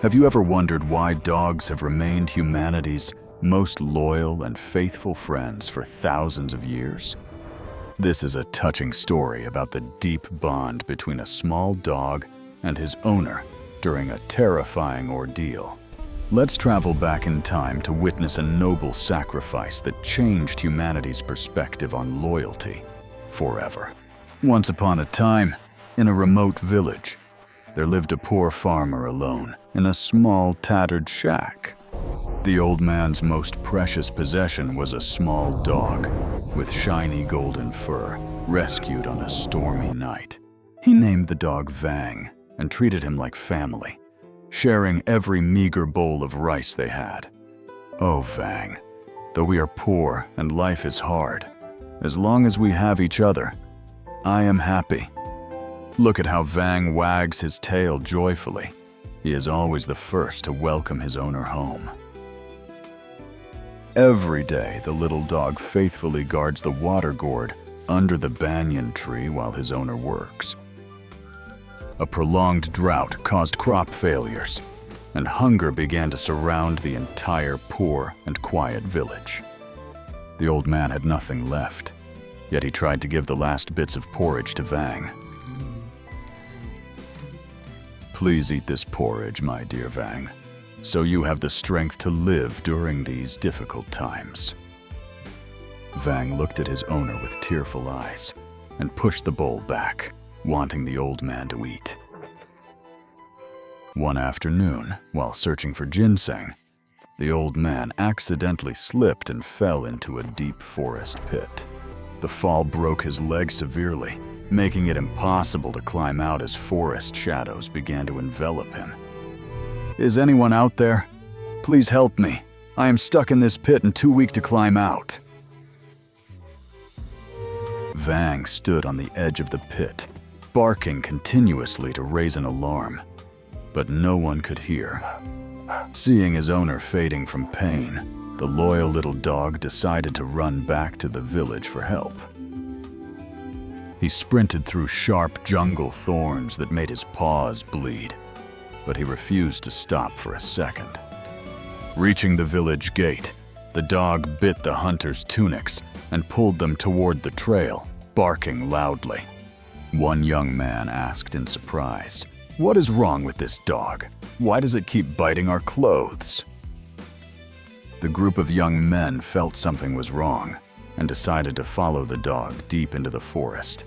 Have you ever wondered why dogs have remained humanity's most loyal and faithful friends for thousands of years? This is a touching story about the deep bond between a small dog and his owner during a terrifying ordeal. Let's travel back in time to witness a noble sacrifice that changed humanity's perspective on loyalty forever. Once upon a time, in a remote village, there lived a poor farmer alone in a small, tattered shack. The old man's most precious possession was a small dog with shiny golden fur, rescued on a stormy night. He named the dog Vàng and treated him like family, sharing every meager bowl of rice they had. Oh, Vàng, though we are poor and life is hard, as long as we have each other, I am happy. Look at how Vàng wags his tail joyfully. He is always the first to welcome his owner home. Every day, the little dog faithfully guards the water gourd under the banyan tree while his owner works. A prolonged drought caused crop failures, and hunger began to surround the entire poor and quiet village. The old man had nothing left, yet he tried to give the last bits of porridge to Vàng. Please eat this porridge, my dear Vàng, so you have the strength to live during these difficult times. Vàng looked at his owner with tearful eyes and pushed the bowl back, wanting the old man to eat. One afternoon, while searching for ginseng, the old man accidentally slipped and fell into a deep forest pit. The fall broke his leg severely, making it impossible to climb out as forest shadows began to envelop him. Is anyone out there? Please help me. I am stuck in this pit and too weak to climb out. Vàng stood on the edge of the pit, barking continuously to raise an alarm, but no one could hear. Seeing his owner fading from pain, the loyal little dog decided to run back to the village for help. He sprinted through sharp jungle thorns that made his paws bleed, but he refused to stop for a second. Reaching the village gate, the dog bit the hunter's tunics and pulled them toward the trail, barking loudly. One young man asked in surprise, "What is wrong with this dog? Why does it keep biting our clothes?" The group of young men felt something was wrong and decided to follow the dog deep into the forest.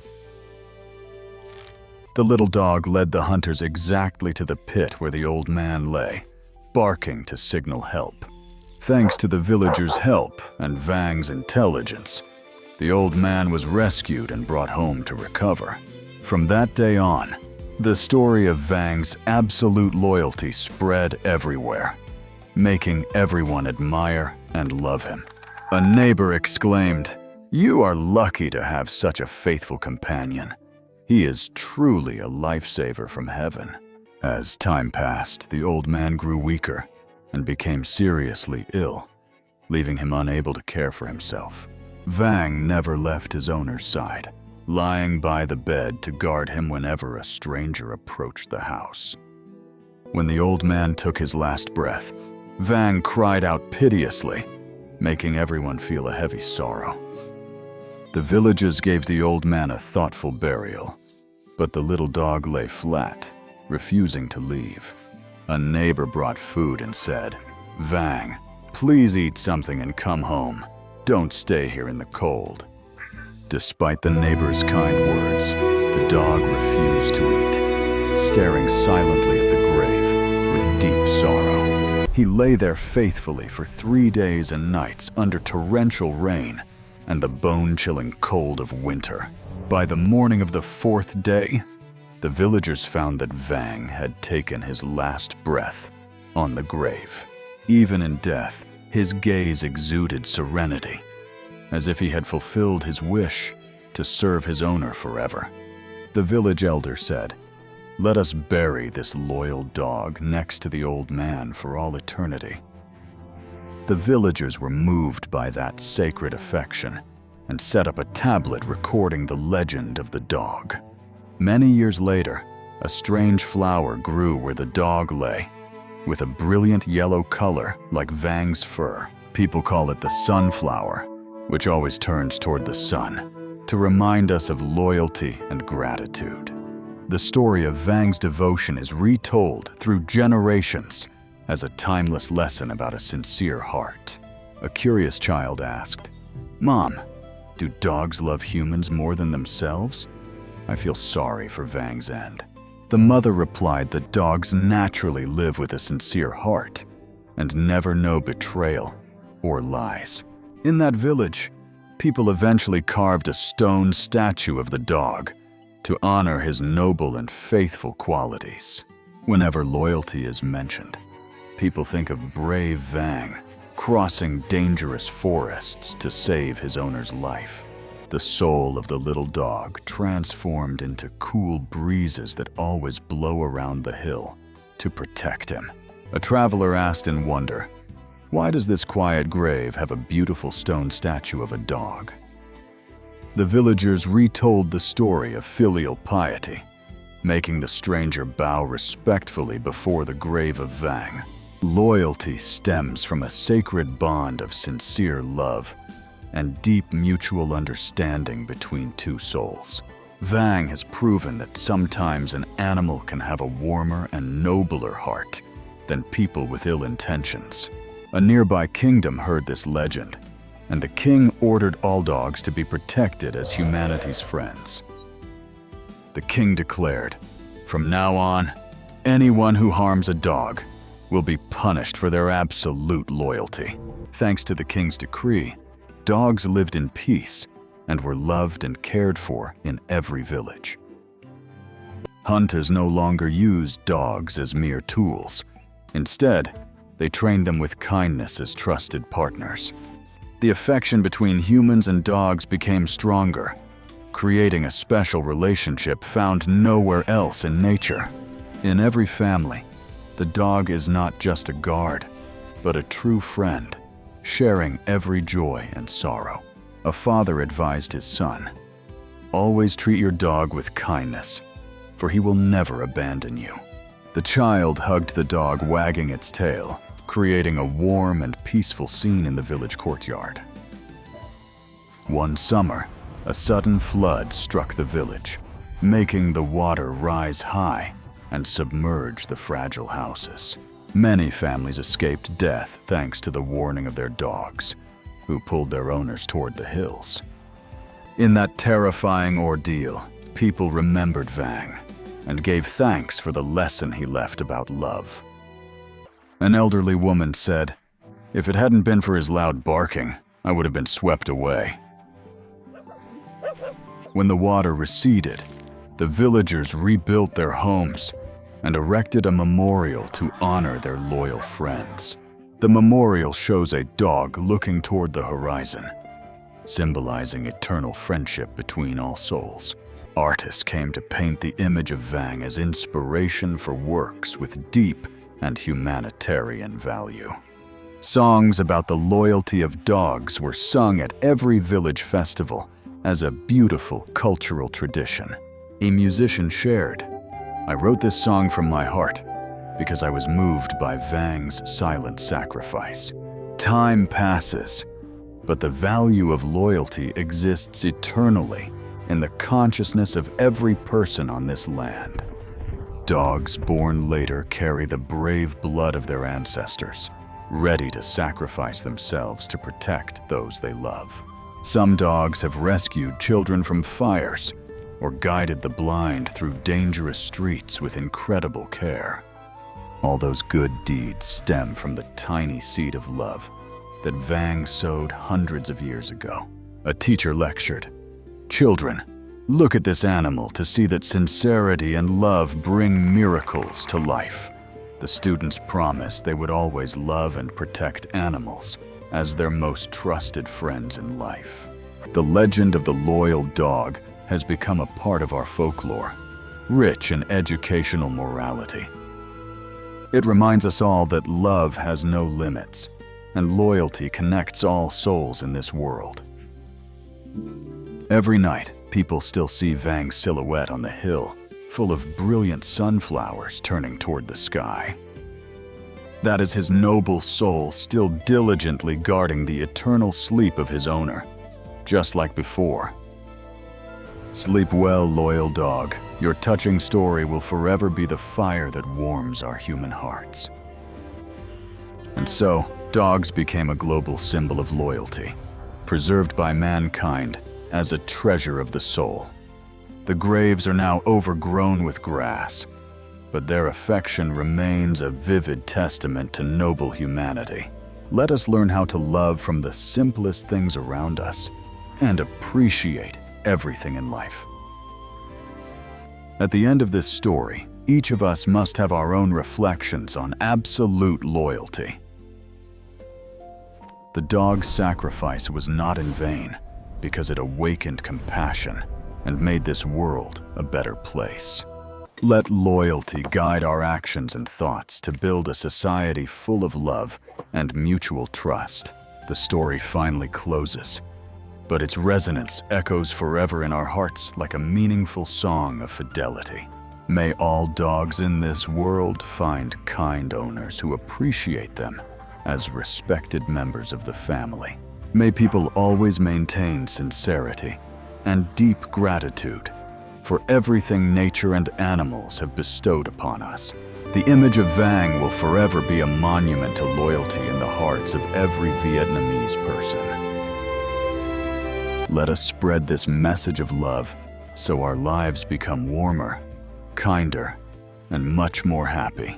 The little dog led the hunters exactly to the pit where the old man lay, barking to signal help. Thanks to the villagers' help and Vang's intelligence, the old man was rescued and brought home to recover. From that day on, the story of Vang's absolute loyalty spread everywhere, making everyone admire and love him. A neighbor exclaimed, "You are lucky to have such a faithful companion. He is truly a lifesaver from heaven." As time passed, the old man grew weaker and became seriously ill, leaving him unable to care for himself. Vàng never left his owner's side, lying by the bed to guard him whenever a stranger approached the house. When the old man took his last breath, Vàng cried out piteously, making everyone feel a heavy sorrow. The villagers gave the old man a thoughtful burial, but the little dog lay flat, refusing to leave. A neighbor brought food and said, "Vàng, please eat something and come home. Don't stay here in the cold." Despite the neighbor's kind words, the dog refused to eat, staring silently at the grave with deep sorrow. He lay there faithfully for 3 days and nights under torrential rain and the bone-chilling cold of winter. By the morning of the 4th day, the villagers found that Vàng had taken his last breath on the grave. Even in death, his gaze exuded serenity, as if he had fulfilled his wish to serve his owner forever. The village elder said, "Let us bury this loyal dog next to the old man for all eternity." The villagers were moved by that sacred affection and set up a tablet recording the legend of the dog. Many years later, a strange flower grew where the dog lay, with a brilliant yellow color like Vang's fur. People call it the sunflower, which always turns toward the sun, to remind us of loyalty and gratitude. The story of Vang's devotion is retold through generations as a timeless lesson about a sincere heart. A curious child asked, "Mom, do dogs love humans more than themselves?" I feel sorry for Vang's end. The mother replied that dogs naturally live with a sincere heart and never know betrayal or lies. In that village, people eventually carved a stone statue of the dog to honor his noble and faithful qualities. Whenever loyalty is mentioned, people think of brave Vàng crossing dangerous forests to save his owner's life. The soul of the little dog transformed into cool breezes that always blow around the hill to protect him. A traveler asked in wonder, "Why does this quiet grave have a beautiful stone statue of a dog?" The villagers retold the story of filial piety, making the stranger bow respectfully before the grave of Vàng. Loyalty stems from a sacred bond of sincere love and deep mutual understanding between two souls. Vàng has proven that sometimes an animal can have a warmer and nobler heart than people with ill intentions. A nearby kingdom heard this legend, and the king ordered all dogs to be protected as humanity's friends. The king declared, "From now on, anyone who harms a dog will be punished for their absolute loyalty." Thanks to the king's decree, dogs lived in peace and were loved and cared for in every village. Hunters no longer used dogs as mere tools. Instead, they trained them with kindness as trusted partners. The affection between humans and dogs became stronger, creating a special relationship found nowhere else in nature. In every family, the dog is not just a guard, but a true friend, sharing every joy and sorrow. A father advised his son, "Always treat your dog with kindness, for he will never abandon you." The child hugged the dog, wagging its tail, creating a warm and peaceful scene in the village courtyard. One summer, a sudden flood struck the village, making the water rise high and submerge the fragile houses. Many families escaped death thanks to the warning of their dogs, who pulled their owners toward the hills. In that terrifying ordeal, people remembered Vàng and gave thanks for the lesson he left about love. An elderly woman said, "If it hadn't been for his loud barking, I would have been swept away." When the water receded, the villagers rebuilt their homes and erected a memorial to honor their loyal friends. The memorial shows a dog looking toward the horizon, symbolizing eternal friendship between all souls. Artists came to paint the image of Vàng as inspiration for works with deep and humanitarian value. Songs about the loyalty of dogs were sung at every village festival as a beautiful cultural tradition. A musician shared, "I wrote this song from my heart because I was moved by Vang's silent sacrifice." Time passes, but the value of loyalty exists eternally in the consciousness of every person on this land. Dogs born later carry the brave blood of their ancestors, ready to sacrifice themselves to protect those they love. Some dogs have rescued children from fires or guided the blind through dangerous streets with incredible care. All those good deeds stem from the tiny seed of love that Vàng sowed hundreds of years ago. A teacher lectured, "Children, look at this animal to see that sincerity and love bring miracles to life." The students promised they would always love and protect animals as their most trusted friends in life. The legend of the loyal dog has become a part of our folklore, rich in educational morality. It reminds us all that love has no limits, and loyalty connects all souls in this world. Every night, people still see Vang's silhouette on the hill, full of brilliant sunflowers turning toward the sky. That is his noble soul still diligently guarding the eternal sleep of his owner, just like before. Sleep well, loyal dog. Your touching story will forever be the fire that warms our human hearts. And so, dogs became a global symbol of loyalty, preserved by mankind as a treasure of the soul. The graves are now overgrown with grass, but their affection remains a vivid testament to noble humanity. Let us learn how to love from the simplest things around us and appreciate everything in life. At the end of this story, each of us must have our own reflections on absolute loyalty. The dog's sacrifice was not in vain because it awakened compassion and made this world a better place. Let loyalty guide our actions and thoughts to build a society full of love and mutual trust. The story finally closes, but its resonance echoes forever in our hearts like a meaningful song of fidelity. May all dogs in this world find kind owners who appreciate them as respected members of the family. May people always maintain sincerity and deep gratitude for everything nature and animals have bestowed upon us. The image of Vàng will forever be a monument to loyalty in the hearts of every Vietnamese person. Let us spread this message of love so our lives become warmer, kinder, and much more happy.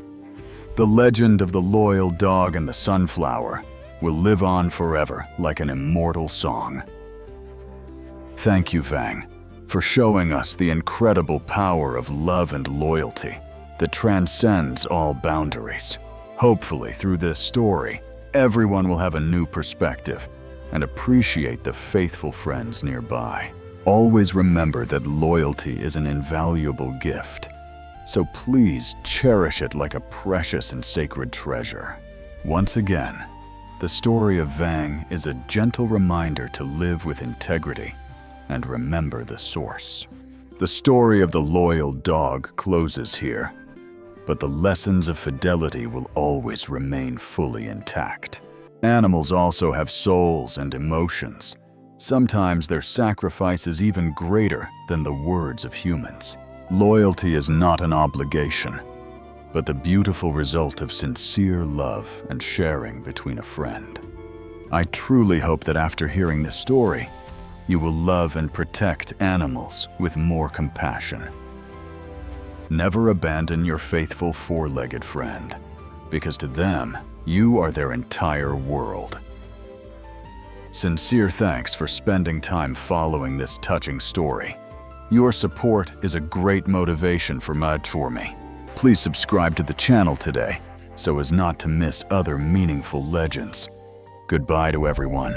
The legend of the loyal dog and the sunflower will live on forever like an immortal song. Thank you, Vàng, for showing us the incredible power of love and loyalty that transcends all boundaries. Hopefully, through this story, everyone will have a new perspective and appreciate the faithful friends nearby. Always remember that loyalty is an invaluable gift, so please cherish it like a precious and sacred treasure. Once again, the story of Vàng is a gentle reminder to live with integrity and remember the source. The story of the loyal dog closes here, but the lessons of fidelity will always remain fully intact. Animals also have souls and emotions. Sometimes their sacrifice is even greater than the words of humans. Loyalty is not an obligation, but the beautiful result of sincere love and sharing between a friend. I truly hope that after hearing this story, you will love and protect animals with more compassion. Never abandon your faithful four-legged friend, because to them, you are their entire world. Sincere thanks for spending time following this touching story. Your support is a great motivation for me. Please subscribe to the channel today so as not to miss other meaningful legends. Goodbye to everyone.